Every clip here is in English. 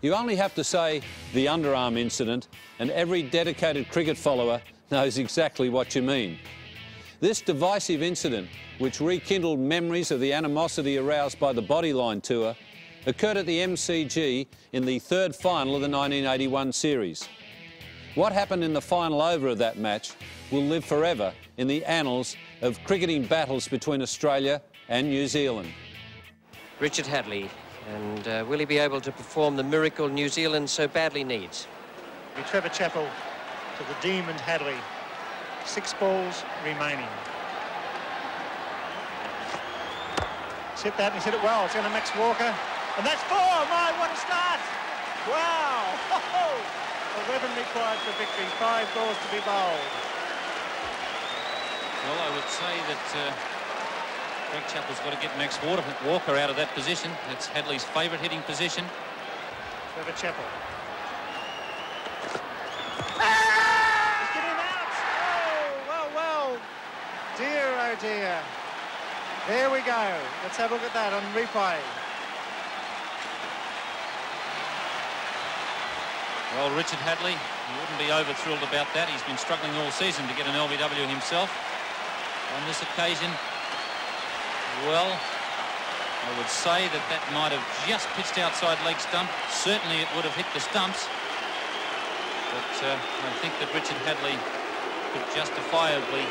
You only have to say the underarm incident and every dedicated cricket follower knows exactly what you mean. This divisive incident, which rekindled memories of the animosity aroused by the Bodyline tour, occurred at the MCG in the third final of the 1981 series. What happened in the final over of that match will live forever in the annals of cricketing battles between Australia and New Zealand. Richard Hadlee, and will he be able to perform the miracle New Zealand so badly needs? Trevor Chappell to the demon Hadlee. 6 balls remaining. He's hit that and he's hit it well. It's going to Max Walker. And that's 4. My, what a start! Wow! 11 required for victory. 5 balls to be bowled. Well, I would say that Greg Chappell's got to get Max Walker out of that position. That's Hadley's favourite hitting position. Trevor Chappell. He's getting him out! Oh, well. Dear, oh dear. There we go. Let's have a look at that on replay. Well, Richard Hadlee, you wouldn't be over-thrilled about that. He's been struggling all season to get an LBW himself. On this occasion, well, I would say that that might have just pitched outside leg stump. Certainly it would have hit the stumps. But I think that Richard Hadlee could justifiably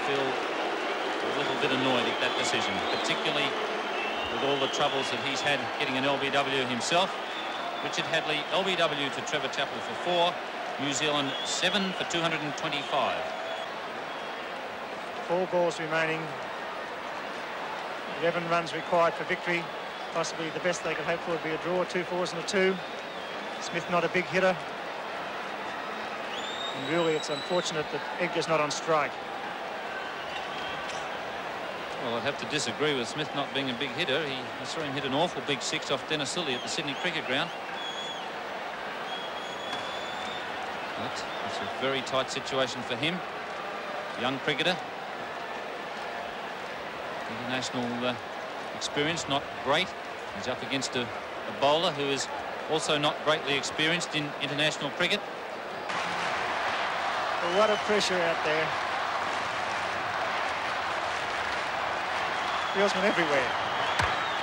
feel a little bit annoyed at that decision, particularly with all the troubles that he's had getting an LBW himself. Richard Hadlee, LBW to Trevor Chappell for 4. New Zealand 7 for 225. 4 balls remaining. 11 runs required for victory. Possibly the best they could hope for would be a draw, 2 4s and a 2. Smith not a big hitter. And really it's unfortunate that Edgar's not on strike. Well, I'd have to disagree with Smith not being a big hitter. I saw him hit an awful big 6 off Dennis Lilly at the Sydney Cricket Ground. But it's a very tight situation for him. Young cricketer. International experience, not great. He's up against a bowler who is also not greatly experienced in international cricket. Well, what a pressure out there. Fieldsman everywhere.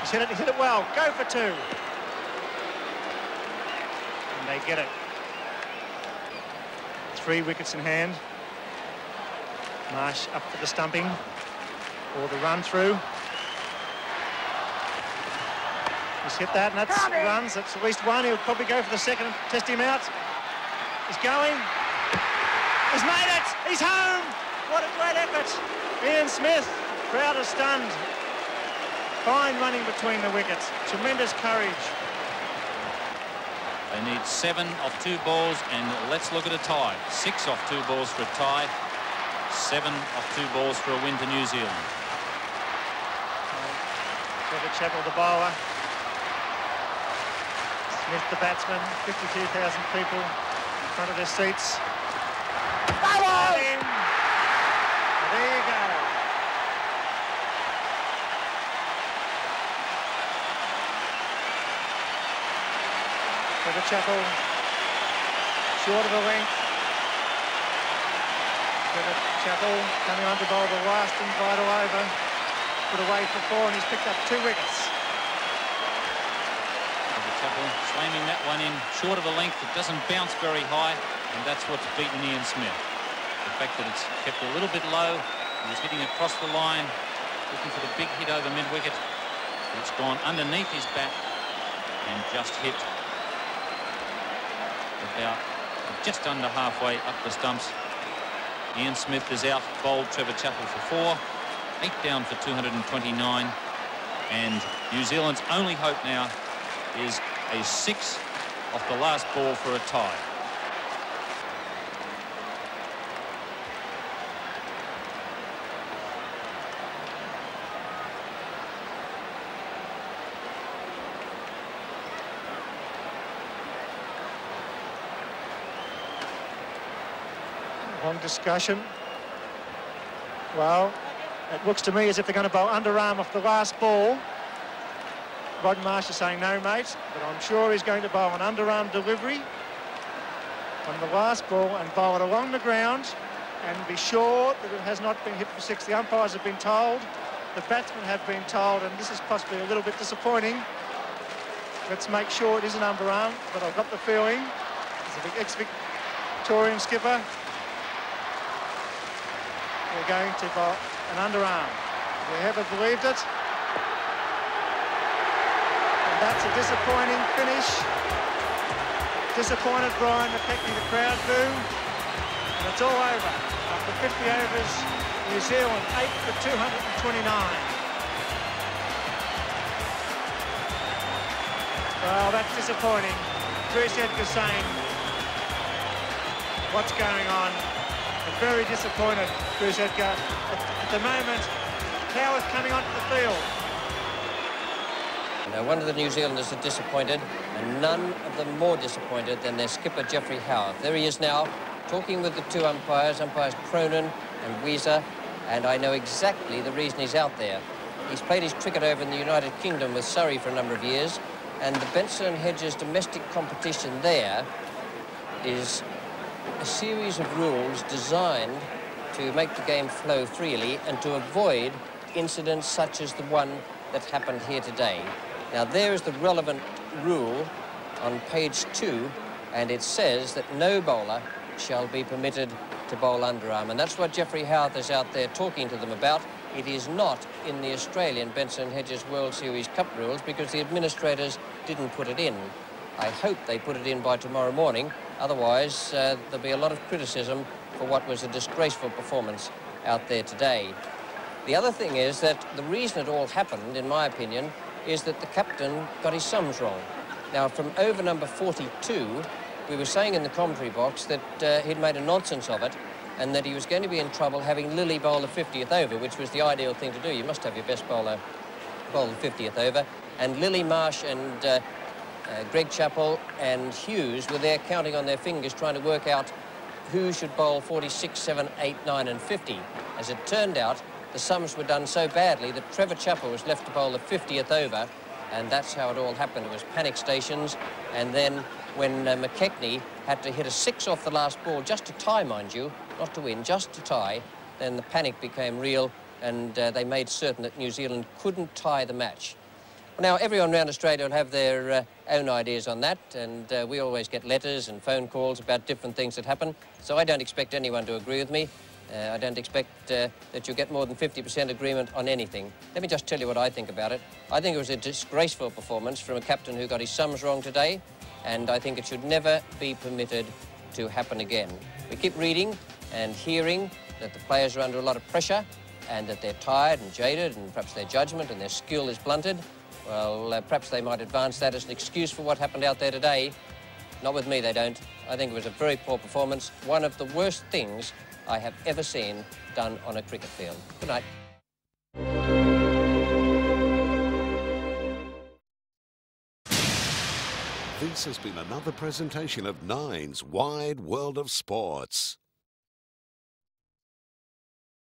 He's hit it well. Go for 2. And they get it. 3 wickets in hand. Marsh up for the stumping. Or the run through. He's hit that, and that's runs. That's at least 1. He'll probably go for the second and test him out. He's going. He's made it. He's home. What a great effort. Ian Smith, crowd is stunned. Fine running between the wickets. Tremendous courage. They need 7 off 2 balls, and let's look at a tie. 6 off 2 balls for a tie. 7 off 2 balls for a win to New Zealand. Trevor Chappell, the bowler. Smith, the batsman. 52,000 people in front of their seats. Bowler! There you go. Trevor Chappell, short of a length. Trevor Chappell coming on to bowl the last and vital over. Put away for 4, and he's picked up 2 wickets. Trevor Chappell slamming that one in short of a length. It doesn't bounce very high, and that's what's beaten Ian Smith. The fact that it's kept a little bit low. He was hitting across the line, looking for the big hit over mid-wicket. It's gone underneath his bat and just hit about just under halfway up the stumps. Ian Smith is out, bowled Trevor Chappell for 4, 8 down for 229, and New Zealand's only hope now is a 6 off the last ball for a tie. Long discussion. Well, it looks to me as if they're going to bowl underarm off the last ball. Rod Marsh is saying no, mate, but I'm sure he's going to bowl an underarm delivery on the last ball and bowl it along the ground and be sure that it has not been hit for 6. The umpires have been told, the batsmen have been told, and this is possibly a little bit disappointing. Let's make sure it is an underarm, but I've got the feeling as an ex-Victorian skipper, we're going to bowl an underarm. We haven't believed it. And that's a disappointing finish. Disappointed Brian McKechnie, the crowd boo. And it's all over. After 50 overs, New Zealand 8 for 229. Well, that's disappointing. Bruce Edgar saying, what's going on? I'm very disappointed, Bruce Edgar. At the moment, Howarth coming onto the field. Now, one of the New Zealanders are disappointed, and none of them more disappointed than their skipper, Geoffrey Howarth. There he is now, talking with the two umpires Cronin and Weezer, and I know exactly the reason he's out there. He's played his cricket over in the United Kingdom with Surrey for a number of years, and the Benson and Hedges domestic competition there is a series of rules designed to make the game flow freely and to avoid incidents such as the one that happened here today. Now, there is the relevant rule on page 2, and it says that no bowler shall be permitted to bowl underarm, and that's what Geoffrey Howarth is out there talking to them about. It is not in the Australian Benson and Hedges World Series Cup rules because the administrators didn't put it in. I hope they put it in by tomorrow morning, otherwise there'll be a lot of criticism for what was a disgraceful performance out there today. The other thing is that the reason it all happened, in my opinion, is that the captain got his sums wrong. Now, from over number 42, we were saying in the commentary box that he'd made a nonsense of it and that he was going to be in trouble having Lilly bowl the 50th over, which was the ideal thing to do. You must have your best bowler bowl the 50th over. And Lilly, Marsh and Greg Chappell and Hughes were there counting on their fingers trying to work out who should bowl 46, 7, 8, 9 and 50. As it turned out, the sums were done so badly that Trevor Chappell was left to bowl the 50th over, and that's how it all happened. It was panic stations, and then when McKechnie had to hit a 6 off the last ball, just to tie, mind you, not to win, just to tie, then the panic became real, and they made certain that New Zealand couldn't tie the match. Now, everyone around Australia will have their own ideas on that, and we always get letters and phone calls about different things that happen, so I don't expect anyone to agree with me. I don't expect that you'll get more than 50% agreement on anything. Let me just tell you what I think about it. I think it was a disgraceful performance from a captain who got his sums wrong today, and I think it should never be permitted to happen again. We keep reading and hearing that the players are under a lot of pressure and that they're tired and jaded and perhaps their judgment and their skill is blunted. Well, perhaps they might advance that as an excuse for what happened out there today. Not with me, they don't. I think it was a very poor performance, one of the worst things I have ever seen done on a cricket field. Good night. This has been another presentation of Nine's Wide World of Sports.